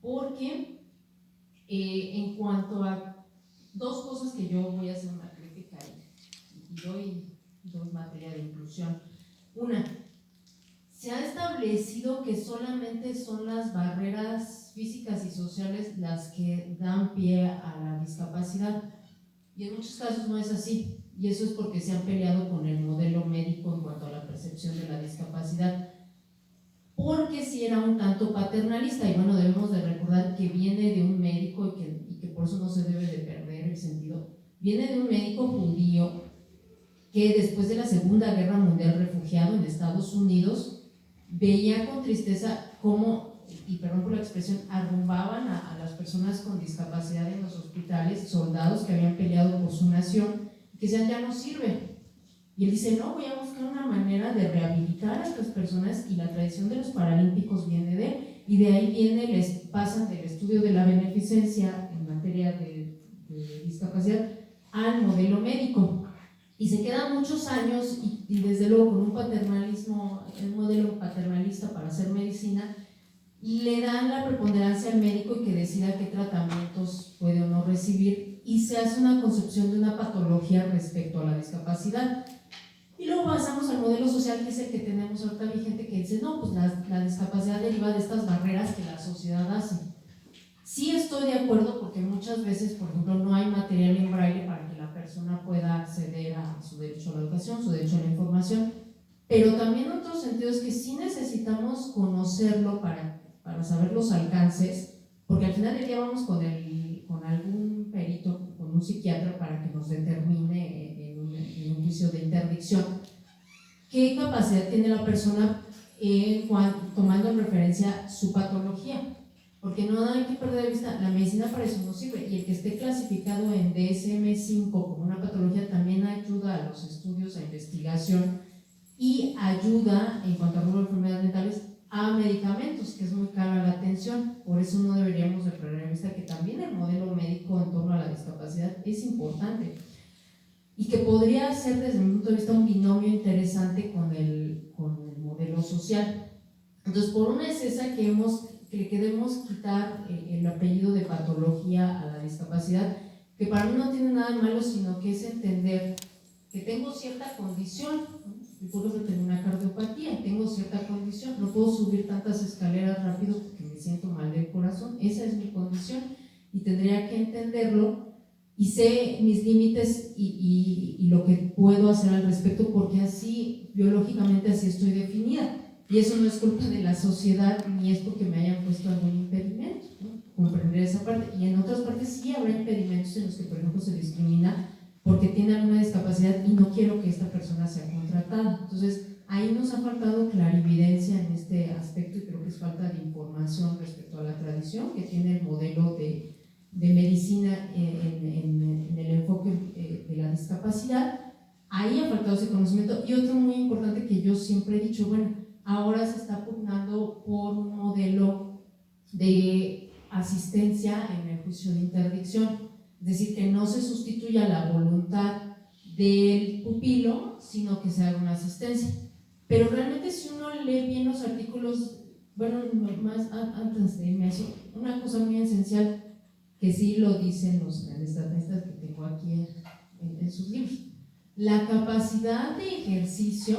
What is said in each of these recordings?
porque en cuanto a dos cosas que yo voy a hacer una crítica y doy materia de inclusión. Una, se ha establecido que solamente son las barreras físicas y sociales las que dan pie a la discapacidad, y en muchos casos no es así, y eso es porque se han peleado con el modelo médico en cuanto a la percepción de la discapacidad, porque sí era un tanto paternalista. Y bueno, debemos de recordar que viene de un médico y que por eso no se debe de perder el sentido. Viene de un médico judío que después de la Segunda Guerra Mundial, refugiado en Estados Unidos, veía con tristeza cómo, y perdón por la expresión, arrumbaban a las personas con discapacidad en los hospitales, soldados que habían peleado por su nación, que decían, ya no sirve. Y él dice, no, voy a buscar una manera de rehabilitar a estas personas, y la tradición de los paralímpicos viene de él, y de ahí viene, les pasan del estudio de la beneficencia en materia de discapacidad al modelo médico. Y se quedan muchos años y desde luego con un paternalismo, un modelo paternalista para hacer medicina, le dan la preponderancia al médico y que decida qué tratamientos puede o no recibir, y se hace una concepción de una patología respecto a la discapacidad. Y luego pasamos al modelo social, que es el que tenemos ahorita vigente, que dice, no, pues la discapacidad deriva de estas barreras que la sociedad hace. Sí estoy de acuerdo, porque muchas veces, por ejemplo, no hay material en braille para que la persona pueda acceder a su derecho a la educación, su derecho a la información, pero también en otros sentidos que sí necesitamos conocerlo para saber los alcances, porque al final del día vamos con algún perito, con un psiquiatra, para que nos determine en un juicio de interdicción qué capacidad tiene la persona, tomando en referencia su patología. Porque no hay que perder de vista, la medicina para eso no sirve, y el que esté clasificado en DSM-5 como una patología también ayuda a los estudios, a investigación, y ayuda, en cuanto a rubro de enfermedades mentales, a medicamentos, que es muy cara la atención. Por eso no deberíamos de perder de vista que también el modelo médico en torno a la discapacidad es importante, y que podría ser desde mi punto de vista un binomio interesante con el modelo social. Entonces, por una es esa, que le queremos quitar el apellido de patología a la discapacidad, que para mí no tiene nada de malo, sino que es entender que tengo cierta condición, ¿no? Yo, por ejemplo, tengo una cardiopatía, tengo cierta condición, no puedo subir tantas escaleras rápido porque me siento mal del corazón, esa es mi condición, y tendría que entenderlo, y sé mis límites y lo que puedo hacer al respecto, porque así, biológicamente, así estoy definida. Y eso no es culpa de la sociedad, ni es porque me hayan puesto algún impedimento, ¿no? Comprender esa parte. Y en otras partes sí habrá impedimentos en los que, por ejemplo, se discrimina porque tiene alguna discapacidad y no quiero que esta persona sea contratada. Entonces, ahí nos ha faltado clarividencia en este aspecto, y creo que es falta de información respecto a la tradición que tiene el modelo de medicina en el enfoque de la discapacidad. Ahí ha faltado ese conocimiento. Y otro muy importante que yo siempre he dicho, bueno, ahora se está pugnando por un modelo de asistencia en el juicio de interdicción, es decir, que no se sustituya la voluntad del pupilo, sino que se haga una asistencia. Pero realmente, si uno lee bien los artículos, bueno, más antes de irme a eso, una cosa muy esencial que sí lo dicen los estadistas que tengo aquí en sus libros: la capacidad de ejercicio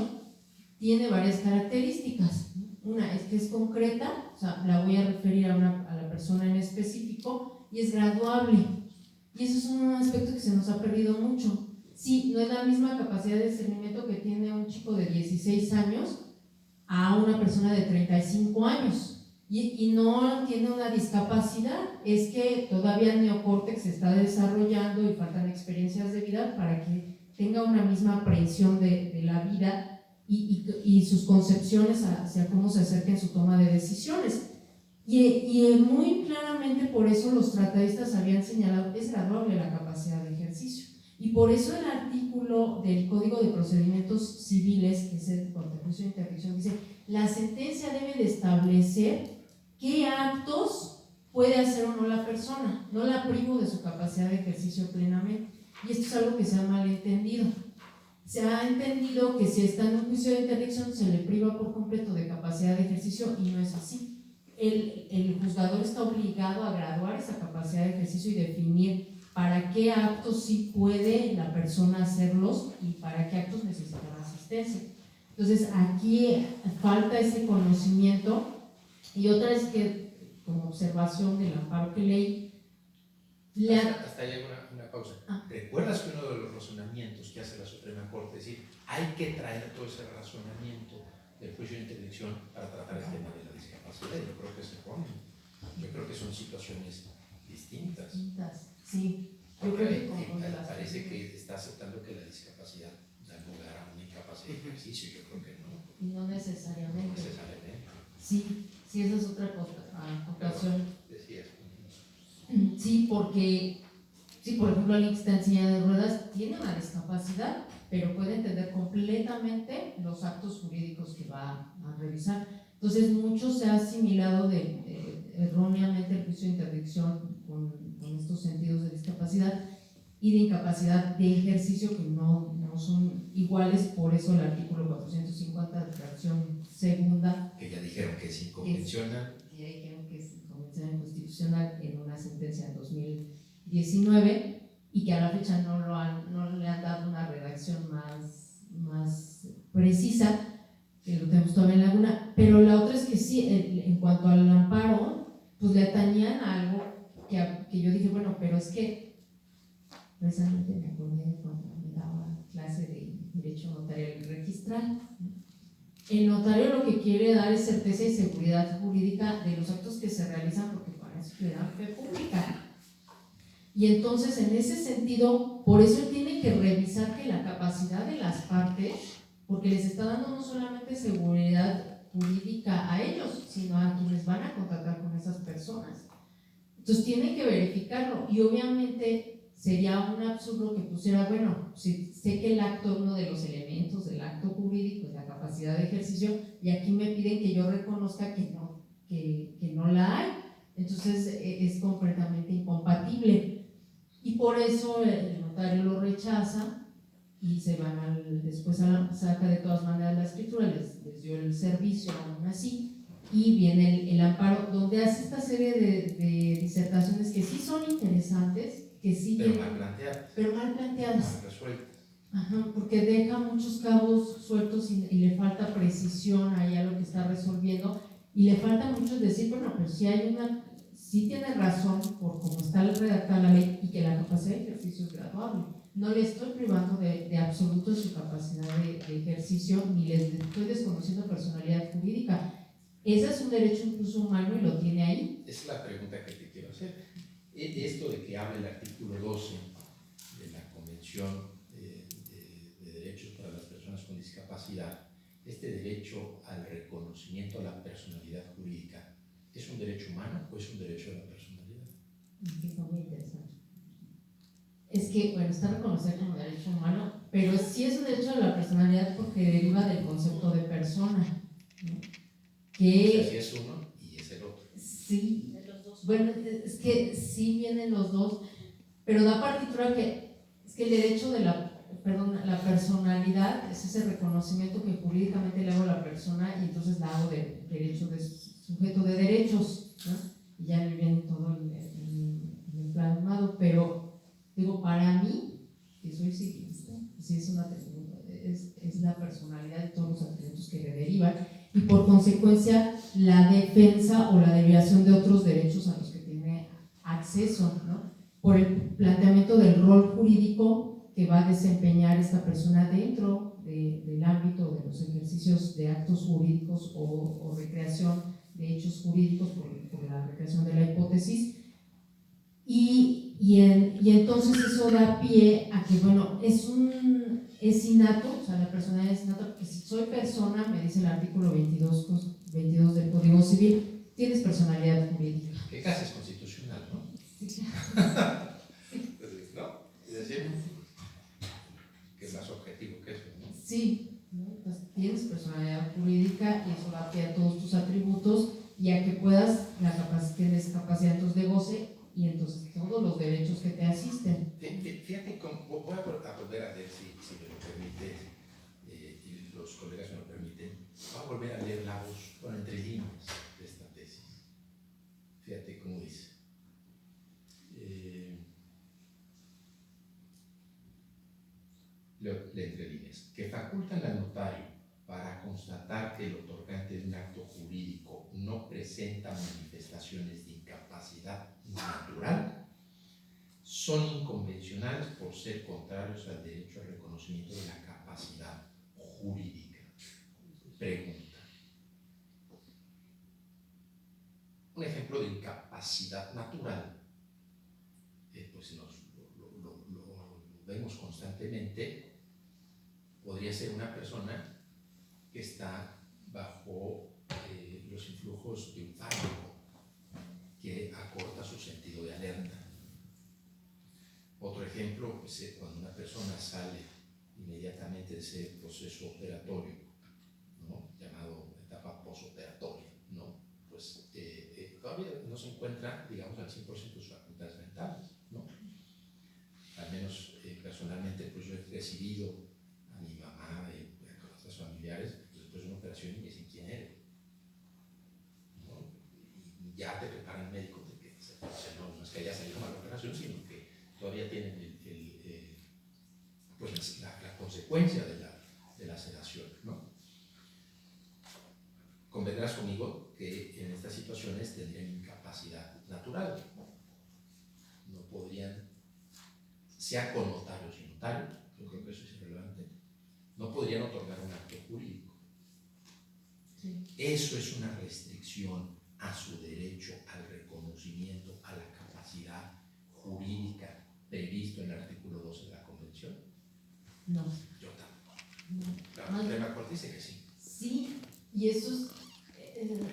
tiene varias características. Una es que es concreta, o sea, la voy a referir a la persona en específico, y es graduable. Y eso es un aspecto que se nos ha perdido mucho. Sí, no es la misma capacidad de discernimiento que tiene un chico de 16 años a una persona de 35 años. Y no tiene una discapacidad, es que todavía el neocórtex se está desarrollando y faltan experiencias de vida para que tenga una misma aprehensión de la vida y sus concepciones hacia cómo se acerca en su toma de decisiones. Y muy claramente, por eso los tratadistas habían señalado, es graduable la capacidad de ejercicio. Y por eso el artículo del Código de Procedimientos Civiles, que es el juicio de interdicción, dice: la sentencia debe de establecer qué actos puede hacer o no la persona, no la privo de su capacidad de ejercicio plenamente. Y esto es algo que se ha malentendido. Se ha entendido que si está en un juicio de interdicción se le priva por completo de capacidad de ejercicio, y no es así. el juzgador está obligado a graduar esa capacidad de ejercicio y definir para qué actos sí puede la persona hacerlos y para qué actos necesita la asistencia. Entonces aquí falta ese conocimiento. Y otra es que, como observación del amparo que leí, hasta ahí hay una pausa. ¿Recuerdas que uno de los razonamientos que hace la Suprema Corte es decir, hay que traer todo ese razonamiento del juicio de interdicción para tratar el tema de la discapacidad? Yo creo que se ponen. Yo creo que son situaciones distintas. Sí. Parece que está aceptando que la discapacidad da lugar a una incapacidad de ejercicio. Yo creo que no. No necesariamente. No necesariamente. Sí, esa es otra acotación. Decías. Sí, porque, por ejemplo, alguien que está en silla de ruedas tiene una discapacidad, pero puede entender completamente los actos jurídicos que va a revisar. Entonces, mucho se ha asimilado erróneamente el juicio de interdicción con estos sentidos de discapacidad y de incapacidad de ejercicio que no son iguales. Por eso el artículo 450, fracción segunda, que ya dijeron que es inconvencional. Ya dijeron que es inconvencional inconstitucional en una sentencia en 2019 y que a la fecha no le han dado una redacción más precisa, que lo tenemos todavía en laguna. Pero la otra es que sí, en cuanto al amparo, pues le atañían a algo que yo dije, bueno, pero es que precisamente me acordé cuando me daba clase de Derecho Notarial y Registral. El notario lo que quiere dar es certeza y seguridad jurídica de los actos que se realizan, porque para eso le dan fe pública. Y entonces, en ese sentido, por eso él tiene que revisar que la capacidad de las partes, porque les está dando no solamente seguridad jurídica a ellos, sino a quienes van a contratar con esas personas. Entonces, tienen que verificarlo. Y obviamente sería un absurdo que pusiera, bueno, si sé que el acto, uno de los elementos del acto jurídico es la capacidad de ejercicio, y aquí me piden que yo reconozca que no la hay. Entonces es completamente incompatible. Y por eso el notario lo rechaza y se van después saca de todas maneras la escritura, les dio el servicio aún así, y viene el amparo, donde hace esta serie de disertaciones que sí son interesantes, que sí pero mal planteadas, mal resueltas. Ajá, porque deja muchos cabos sueltos y le falta precisión ahí a lo que está resolviendo, y le falta mucho decir, bueno, pero sí tiene razón por cómo está redactada la ley y que la capacidad de ejercicio es graduable. No le estoy privando de absoluto su capacidad de ejercicio, ni le estoy desconociendo personalidad jurídica. Ese es un derecho incluso humano y lo tiene ahí. Esa es la pregunta que te quiero hacer. Esto de que habla el artículo 12 de la Convención de Derechos para las Personas con Discapacidad, este derecho al reconocimiento a la personalidad jurídica, ¿es un derecho humano o es un derecho de la personalidad? Es muy interesante. Es que, bueno, está reconocido como derecho humano, pero sí es un derecho de la personalidad porque deriva del concepto de persona, ¿no? Que o sea, sí es uno y es el otro. Sí, bueno, es que sí vienen los dos, pero da partitura que es que el derecho de la personalidad es ese reconocimiento que jurídicamente le hago a la persona, y entonces la hago de derecho de sujeto de derechos, ¿no? Y ya me viene todo el plasmado, pero digo, para mí, que soy civilista, sí es la personalidad y todos los atributos que le derivan, y por consecuencia la defensa o la derivación de otros derechos a los que tiene acceso, ¿no? Por el planteamiento del rol jurídico que va a desempeñar esta persona dentro del ámbito de los ejercicios de actos jurídicos o recreación de hechos jurídicos por la recreación de la hipótesis. Y entonces eso da pie a que, bueno, es innato, o sea, la personalidad es innata, porque si soy persona, me dice el artículo 22 del Código Civil, tienes personalidad jurídica. Que casi es constitucional, ¿no? Sí. ¿No? Es decir, que es más objetivo que eso, ¿no? Sí, ¿no? Pues tienes personalidad jurídica y eso da pie a todos tus atributos y a que puedas, tienes capacidad de goce y entonces todos los derechos que te asisten. Fíjate, voy a volver a leer, si me lo permite, y los colegas me lo permiten, voy a volver a leer la voz, entre líneas de esta tesis. Fíjate cómo dice. Le entre líneas, que facultan al notario para constatar que el otorgante de un acto jurídico no presenta manifestaciones de incapacidad natural, son inconvencionales por ser contrarios al derecho al reconocimiento de la capacidad jurídica. Pregunta. Un ejemplo de incapacidad natural, pues lo vemos constantemente. Podría ser una persona que está bajo los influjos de un fármaco que acorta su sentido de alerta. Otro ejemplo, pues, cuando una persona sale inmediatamente de ese proceso operatorio, ¿no?, llamado etapa posoperatoria, ¿no?, pues todavía no se encuentra, digamos, al 100% de sus facultades mentales, ¿no? Al menos personalmente, pues yo he recibido a mi mamá y a otros familiares después de una operación y me dicen quién eres, ¿no? Y ya te prepara el médico de que no es que haya salido mal la operación, sino que todavía tienen pues la consecuencia de la sedación, ¿no? Convendrás conmigo que en estas situaciones tendrían incapacidad natural, no podrían, sea con notario o sin notario, yo creo que eso es irrelevante, no podrían otorgar un acto jurídico. Sí. Eso es una restricción a su derecho al reconocimiento, a la capacidad jurídica previsto en el artículo 12 de la Convención. No. Yo tampoco. No. La Suprema Corte dice que sí. Sí, y eso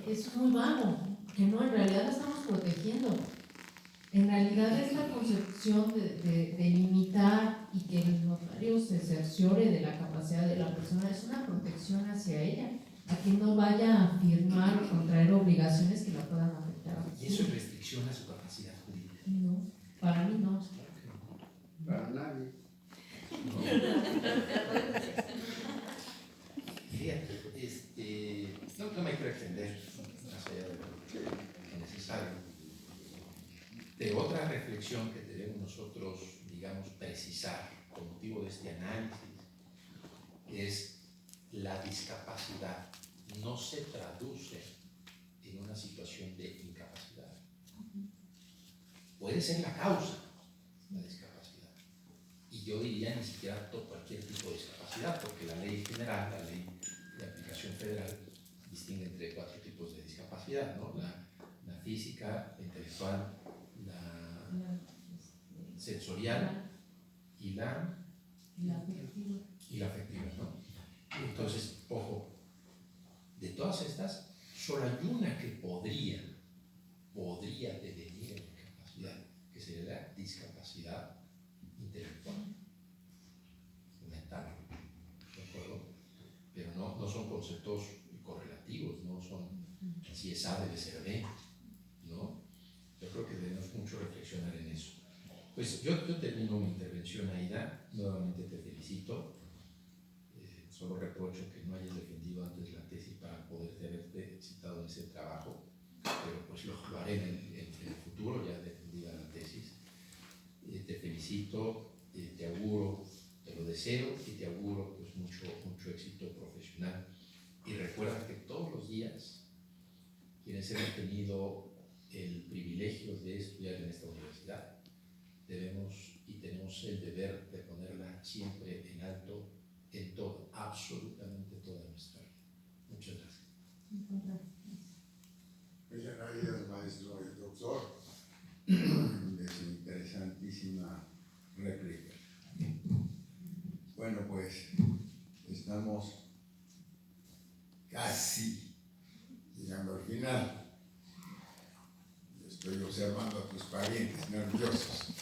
es muy vago, que no, en realidad lo estamos protegiendo. En realidad es la concepción de limitar y que el notario se cerciore de la capacidad de la persona, es una protección hacia ella, a que no vaya a firmar o contraer obligaciones que la puedan afectar. ¿Y eso es restricción a su capacidad jurídica? No, para mí no. Para nadie. No. Fíjate, no me quiero extender más allá de lo necesario. De otra reflexión que debemos nosotros, digamos, precisar con motivo de este análisis es la discapacidad no se traduce en una situación de incapacidad. Puede ser la causa, la discapacidad. Y yo diría ni siquiera cualquier tipo de discapacidad, porque la ley general, la ley de aplicación federal, distingue entre 4 tipos de discapacidad, ¿no? La física, la intelectual, la sensorial y la afectiva, ¿no? Entonces, ojo, de todas estas, solo hay una que podría devenir en incapacidad, que sería la discapacidad intelectual, mental, ¿de acuerdo? Pero no son conceptos correlativos, no son si es A debe ser B, ¿no? Yo creo que debemos mucho reflexionar en eso. Pues yo termino mi intervención, Aida. Nuevamente te felicito. Solo reprocho que no hayas defendido antes la tesis para poderte haberte citado en ese trabajo, pero pues lo haré en el futuro, ya defendida la tesis. Te felicito, te auguro, te lo deseo y te auguro pues mucho éxito profesional. Y recuerda que todos los días quienes hemos tenido el privilegio de estudiar en esta universidad debemos y tenemos el deber de ponerla siempre en alto en todo, absolutamente toda nuestra vida. Muchas gracias. Muchas gracias, maestro y doctor, de su interesantísima réplica. Bueno, pues estamos casi llegando al final. Estoy observando a tus parientes nerviosos,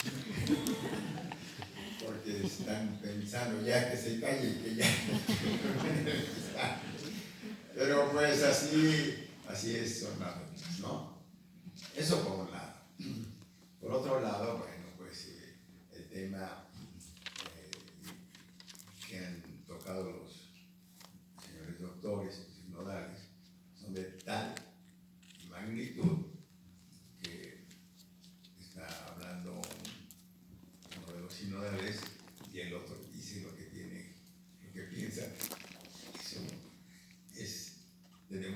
porque están pensando ya que se calle, que ya. Pero pues así es, son las reglas, ¿no? Eso por un lado. Por otro lado, bueno, pues el tema que han tocado los señores doctores, sinodales, son de tal magnitud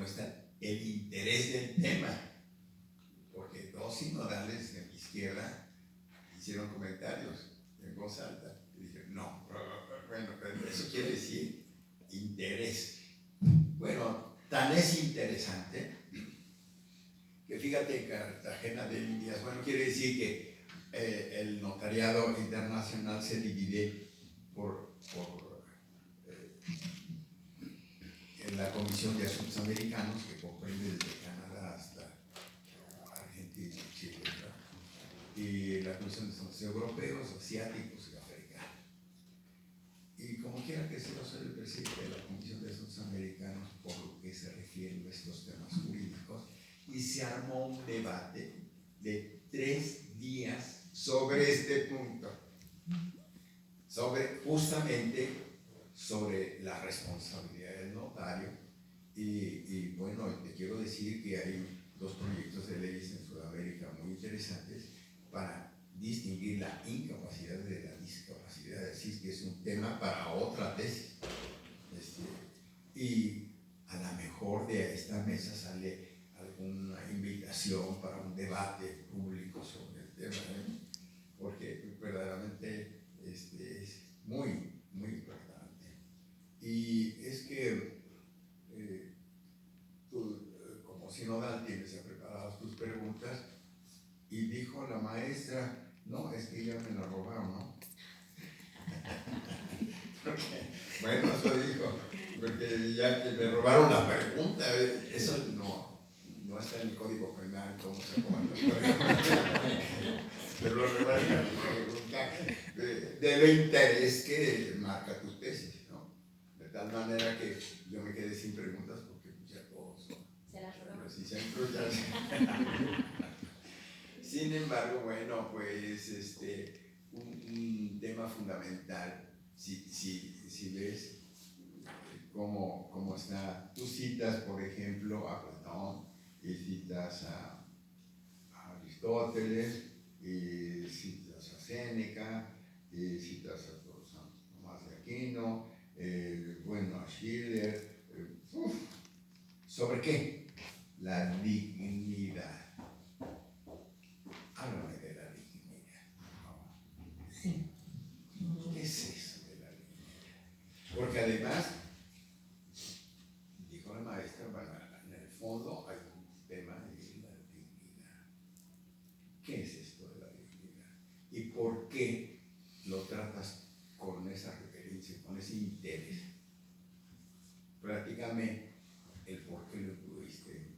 demuestran el interés del tema, porque dos sinodales de mi izquierda hicieron comentarios en voz alta y dije, no, bueno, pero eso quiere decir interés. Bueno, tan es interesante que fíjate, Cartagena de Indias, bueno, quiere decir que el notariado internacional se divide en la Comisión de Asuntos Americanos, que comprende desde Canadá hasta Argentina y Chile, ¿verdad? Y la Comisión de Asuntos Europeos, Asiáticos y Africanos. Y como quiera que sea, soy el presidente de la Comisión de Asuntos Americanos por lo que se refiere a estos temas jurídicos, y se armó un debate de 3 días sobre este punto, justamente sobre la responsabilidad del notario. Y bueno, te quiero decir que hay 2 proyectos de leyes en Sudamérica muy interesantes para distinguir la incapacidad de la discapacidad, es decir, que es un tema para otra tesis. Y a lo mejor de esta mesa sale alguna invitación para un debate público sobre el tema, porque verdaderamente es muy, muy importante. Y es que tú, como sinodal, tienes ya preparadas tus preguntas, y dijo la maestra, no, es que ya me la robaron, ¿no? Bueno, eso dijo, porque ya que me robaron la pregunta, eso no está en el código penal, cómo se roban las preguntas. Pero lo robaron la pregunta de lo interés que marca tu tesis, ¿no? De tal manera que yo me quedé sin preguntas porque ya todos son. Se las robaron. Sin embargo, bueno, pues un tema fundamental, si ves cómo está, tú citas, por ejemplo, a Platón, y citas a Aristóteles, y citas a Séneca, y citas a San Tomás de Aquino, bueno, a Schiller. ¿Sobre qué? La dignidad. Háblame de la dignidad. Sí. ¿Qué es eso de la dignidad? Porque además, dijo la maestra, bueno, en el fondo hay un tema de la dignidad. ¿Qué es esto de la dignidad? ¿Y por qué lo tratas con esa referencia, con ese interés? Platícame el por qué lo incluiste.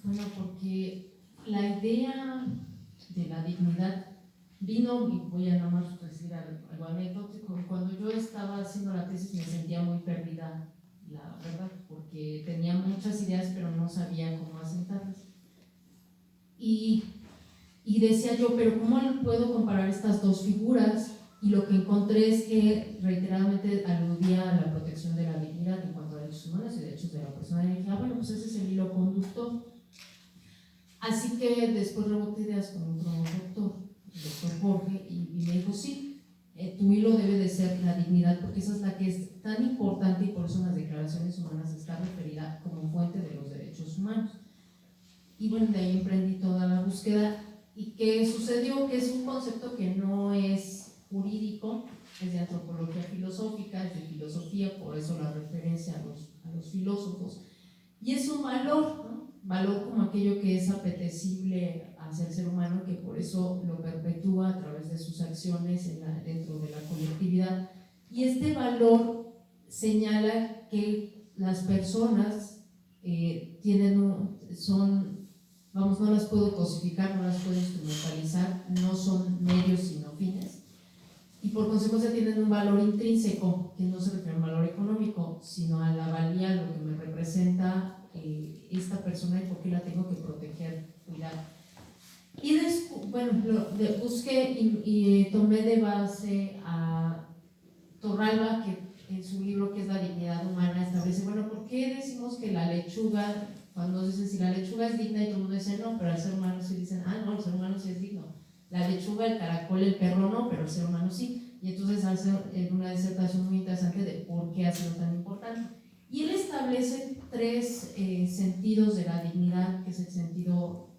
Bueno, porque la idea de la dignidad vino, y voy a nada más decir algo anecdótico, cuando yo estaba haciendo la tesis me sentía muy perdida, la verdad, porque tenía muchas ideas pero no sabía cómo asentarlas. Y decía yo, pero ¿cómo puedo comparar estas dos figuras? Y lo que encontré es que reiteradamente aludía a la protección de la dignidad en cuanto a derechos humanos y derechos de la persona. Y dije, bueno, pues ese es el hilo conductor. Así que después reboté ideas con otro doctor, el doctor Jorge, y me dijo, sí, tu hilo debe de ser la dignidad, porque esa es la que es tan importante y por eso en las declaraciones humanas está referida como fuente de los derechos humanos. Y bueno, de ahí emprendí toda la búsqueda. ¿Y qué sucedió? Que es un concepto que no es jurídico, es de antropología filosófica, es de filosofía, por eso la referencia a los filósofos. Y es un valor, ¿no? Valor como aquello que es apetecible hacia el ser humano, que por eso lo perpetúa a través de sus acciones dentro de la colectividad. Y este valor señala que las personas no las puedo cosificar, no las puedo instrumentalizar, no son medios sino fines, y por consecuencia tienen un valor intrínseco que no se refiere a un valor económico, sino a la valía, lo que me representa esta persona y por qué la tengo que proteger, cuidar. Y busqué y tomé de base a Torralba, que en su libro que es La dignidad humana establece, bueno, ¿por qué decimos que la lechuga, cuando nos dicen si la lechuga es digna y todo el mundo dice no, pero al ser humano sí dicen, no, el ser humano sí es digno? La lechuga, el caracol, el perro no, pero el ser humano sí. Y entonces hace una disertación muy interesante de por qué ha sido tan importante. Y él establece tres sentidos de la dignidad, que es el sentido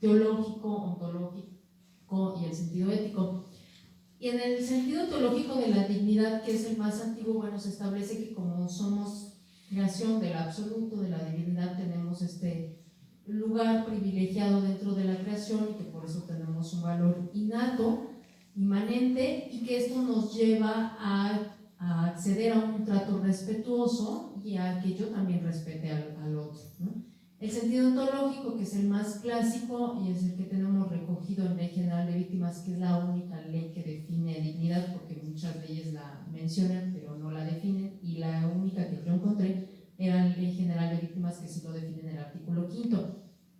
teológico, ontológico y el sentido ético. Y en el sentido teológico de la dignidad, que es el más antiguo, bueno, se establece que como somos creación del absoluto, de la divinidad, tenemos este lugar privilegiado dentro de la creación y que por eso tenemos un valor innato, inmanente, y que esto nos lleva a acceder a un trato respetuoso y a que yo también respete al otro, ¿no? El sentido ontológico, que es el más clásico y es el que tenemos recogido en Ley General de Víctimas, que es la única ley que define dignidad, porque muchas leyes la mencionan pero no la definen, y la única que yo encontré era la Ley General de Víctimas, que sí lo define en el artículo 5,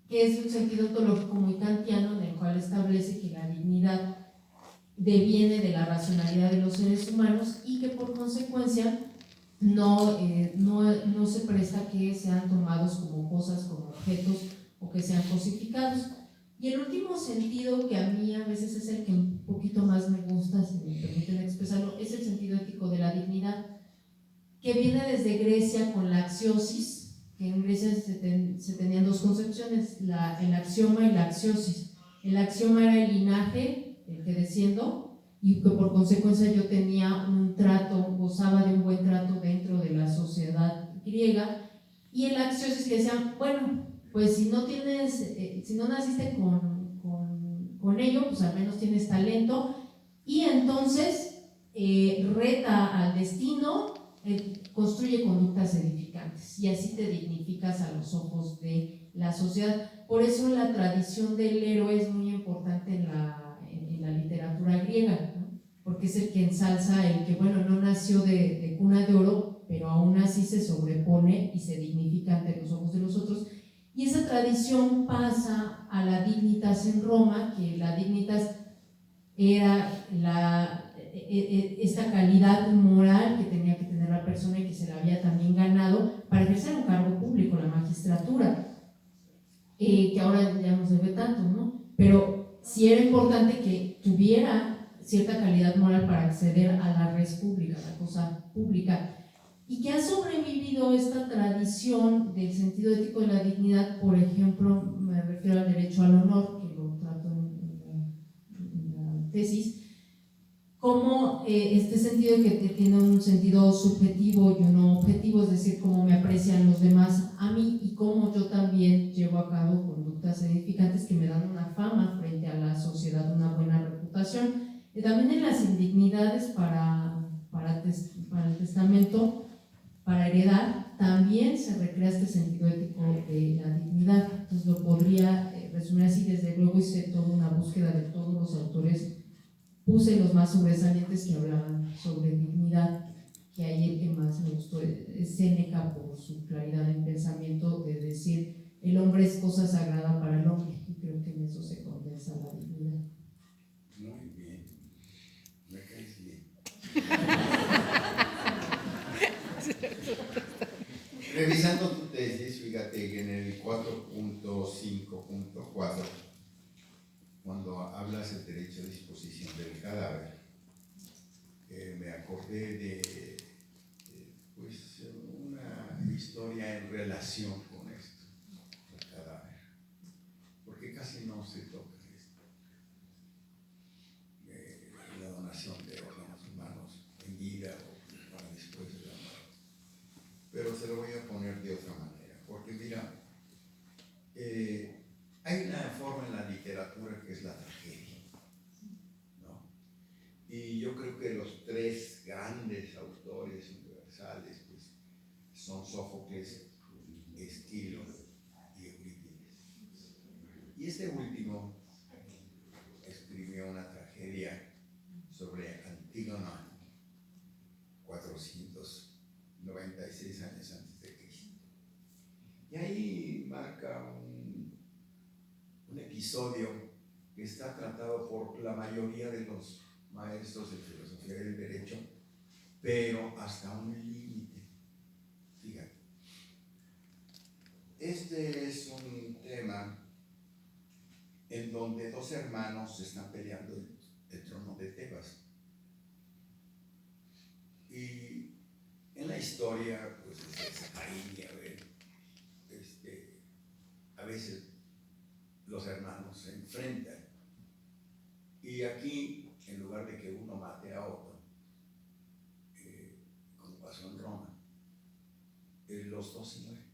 que es un sentido ontológico muy kantiano, en el cual establece que la dignidad deviene de la racionalidad de los seres humanos y que por consecuencia no se presta que sean tomados como cosas, como objetos, o que sean cosificados. Y el último sentido, que a mí a veces es el que un poquito más me gusta, si me permiten expresarlo, es el sentido ético de la dignidad, que viene desde Grecia con la axiosis, que en Grecia se tenían dos concepciones, el axioma y la axiosis. El axioma era el linaje, el que desciendo, y que por consecuencia yo tenía un trato, gozaba de un buen trato dentro de la sociedad griega, y el axiosis que decía, bueno, pues si no naciste con ello, pues al menos tienes talento, y entonces reta al destino, construye conductas edificantes, y así te dignificas a los ojos de la sociedad. Por eso la tradición del héroe es muy importante en la literatura griega, ¿no? Porque es el que ensalza, el que, bueno, no nació de cuna de oro, pero aún así se sobrepone y se dignifica ante los ojos de los otros. Y esa tradición pasa a la dignitas en Roma, que la dignitas era esta calidad moral que tenía que tener la persona y que se la había también ganado para ejercer un cargo público, la magistratura, que ahora ya no se ve tanto, ¿no? Pero sí era importante que tuviera cierta calidad moral para acceder a la res pública, a la cosa pública, y que ha sobrevivido esta tradición del sentido ético de la dignidad. Por ejemplo, me refiero al derecho al honor, que lo trato en la tesis, como este sentido que tiene un sentido subjetivo y uno objetivo, es decir, cómo me aprecian los demás a mí y cómo yo también llevo a cabo conductas edificantes que me dan una fama frente a la sociedad, una buena reputación. Y también en las indignidades para el testamento, para heredar, también se recrea este sentido ético de la dignidad. Entonces lo podría resumir así. Desde luego hice toda una búsqueda de todos los autores, puse los más sobresalientes que hablaban sobre dignidad, que ahí el que más me gustó es Séneca, por su claridad en pensamiento de decir el hombre es cosa sagrada para el hombre, y creo que en eso se condensa la dignidad. Muy bien, me caes bien. Revisando tu tesis, fíjate que en el 4.5.4, cuando hablas del derecho de disposición del cadáver, me acordé de pues, una historia en relación con esto, el cadáver, porque casi no se toca esto, la donación de órganos humanos en vida o para después de la muerte. Pero se lo voy a poner de otra manera, porque mira, hay una forma en la literatura que es la tragedia, ¿no? Y yo creo que los tres grandes autores universales pues, son Sófocles, Esquilo y Eurípides. Y este último escribió una tragedia sobre Antígona 496 años antes de Cristo. Y ahí marca un episodio que está tratado por la mayoría de los maestros de filosofía del derecho, pero hasta un límite. Fíjate, este es un tema en donde dos hermanos están peleando el trono de Tebas. Y en la historia, pues se cariña, veces los hermanos se enfrentan. Y aquí, en lugar de que uno mate a otro, como pasó en Roma, los dos se mueren.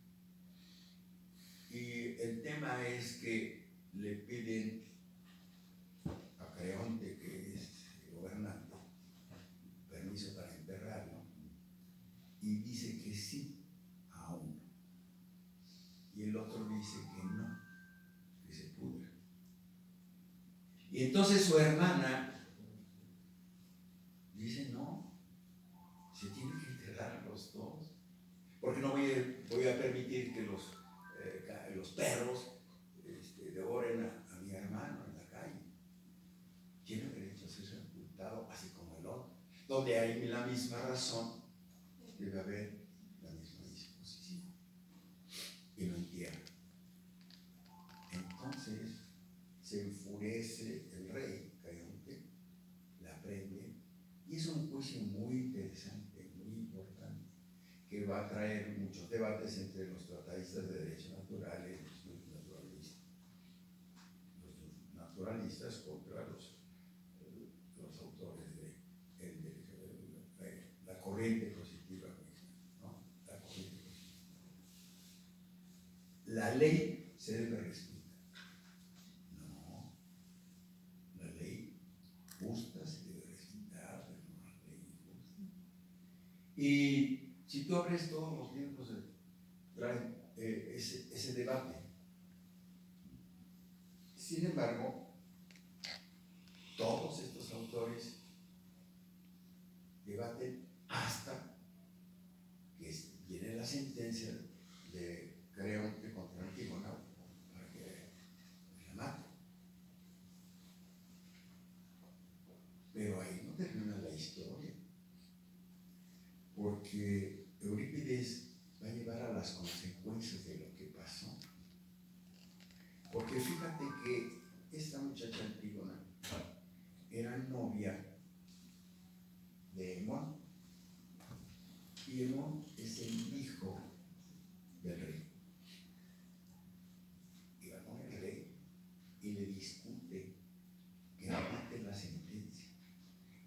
Y el tema es que le piden a Creonte, que es el gobernante, permiso para enterrarlo, y dice que sí a uno. Y el otro dice que no, que se pudra. Y entonces su hermana dice, no, se tienen que enterrar los dos, porque no voy a permitir que los perros devoren a mi hermano en la calle. Tiene derecho a ser sepultado así como el otro. Donde hay la misma razón, debe haber la misma disposición. Y lo entierra. Entonces se enfurece el rey, Creonte, la prende, y es un juicio muy interesante, muy importante, que va a traer muchos debates entre los tratadistas de derechos naturales, los naturalistas contra los autores de la corriente positiva, ¿no? La corriente positiva. La ley se debe respetar. No, la ley justa se debe respetar, pero no la ley injusta. Y si tú abres todos los libros, traen ese debate. Sin embargo, todos estos autores debaten hasta que viene la sentencia de Creonte contra Antígona para que la mate. Pero ahí no termina la historia, porque Eurípides va a llevar a las consecuencias de lo que pasó. Porque fíjate que esta muchacha Antígona era novia de Hemón, y Hemón es el hijo del rey. Y va con el rey y le discute que emite la sentencia.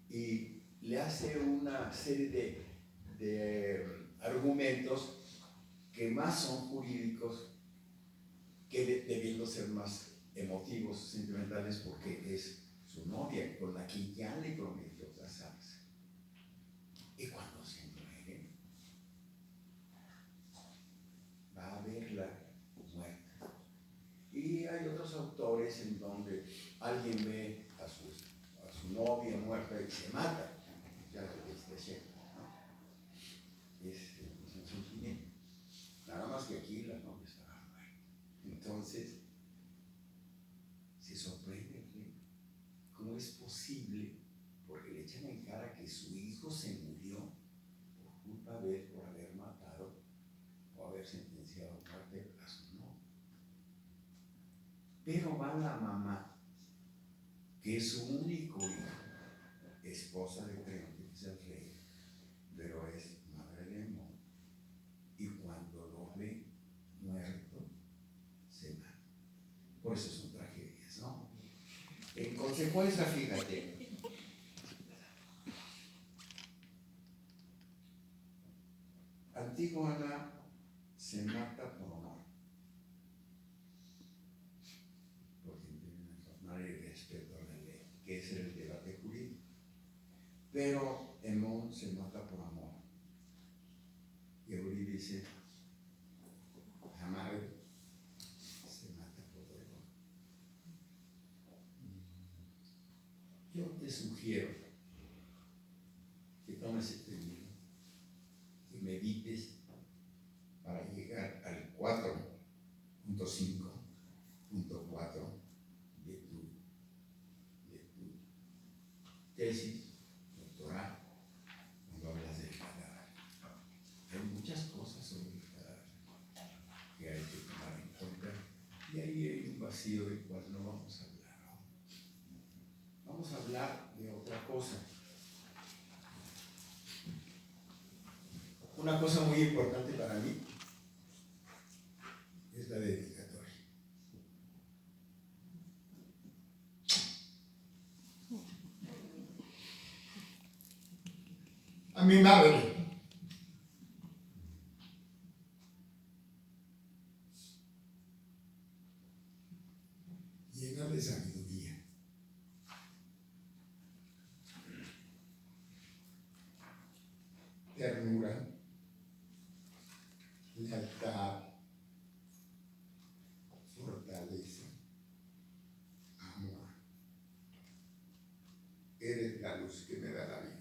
Y le hace una serie de argumentos que más son jurídicos que debiendo ser más emotivos, sentimentales, porque es su novia con la que ya le prometió casarse. Y cuando se muere, va a verla muerta. Y hay otros autores en donde alguien ve a su novia muerta y se mata. Ya lo está haciendo, ¿no? Es un sentimiento. Nada más que aquí la novia estaba muerta. Entonces, se sorprende el rey. ¿Cómo es posible? Porque le echan en cara que su hijo se murió por culpa de él, por haber matado o haber sentenciado a muerte a su novio. Pero va la mamá, que es su único hijo, esposa de Creonte, que es el rey, pero es madre de Hemón, y cuando lo ve muerto, se mata. Por eso son tragedias, ¿no? En consecuencia, fíjate, Antígona se mata por honor, porque no hay respeto a la ley, que es el debate jurídico. Pero Hemón se mata por amor. Y Eurídice, la madre, se mata por dolor. Yo te sugiero que tomes este libro y medites para llegar al 4.5.4 de tu tesis doctoral, cuando hablas del cadáver. Hay muchas cosas sobre el cadáver que hay que tomar en cuenta, y ahí hay un vacío del cual no vamos a hablar ahora. Vamos a hablar de otra cosa. Una cosa muy importante para mí es la dedicatoria. mi madre. Llena de sabiduría. Ternura, lealtad, fortaleza, amor. Eres la luz que me da la vida.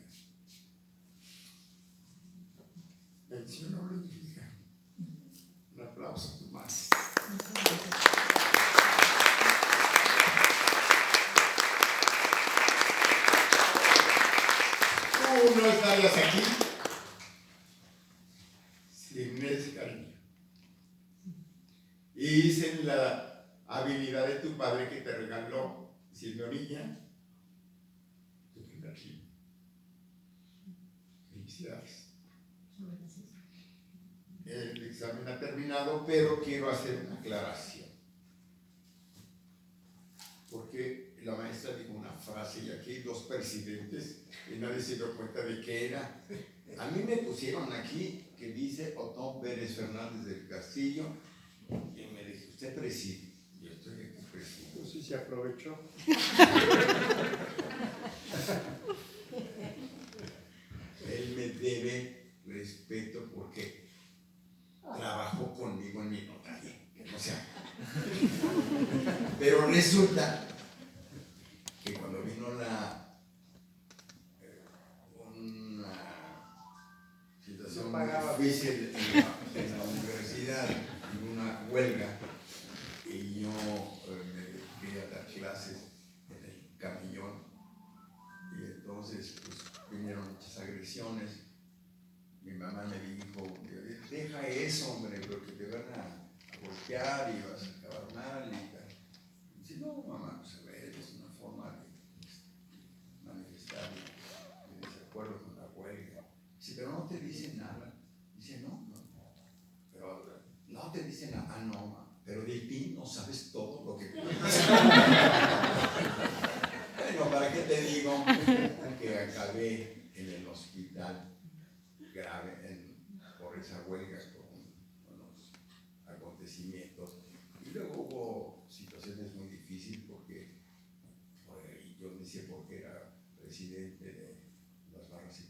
Menciono a mi hija. Un aplauso a tu madre. Tú no estarías aquí sin ese cariño. Y sin la habilidad de tu padre que te regaló, siendo niña, tu primer hijo. Felicidades. El examen ha terminado, pero quiero hacer una aclaración. Porque la maestra dijo una frase y aquí hay dos presidentes y nadie se dio cuenta de qué era. A mí me pusieron aquí que dice Otón Pérez Fernández del Castillo y me dijo, usted preside. Yo estoy aquí presidiendo. Pues sí se aprovechó. Él me debe respeto porque trabajó conmigo en mi notaría. O sea, pero resulta que cuando vino una situación muy difícil en la universidad, en una huelga, y yo me dediqué a dar clases en el camellón, y entonces pues, vinieron muchas agresiones. Mi mamá me dijo, deja eso, hombre, porque te van a golpear y vas a acabar mal y tal. Y dice, no, mamá, pues a ver, es una forma de manifestar mi desacuerdo con la huelga. Dice, pero no te dicen nada. Dice, no, pero no te dicen nada. Ah, no, mamá, pero de ti no sabes todo lo que puedes. Bueno, ¿para qué te digo que acabé en el hospital grave por esa huelga con los acontecimientos? Y luego hubo situaciones muy difíciles porque yo decía porque era presidente de las barras y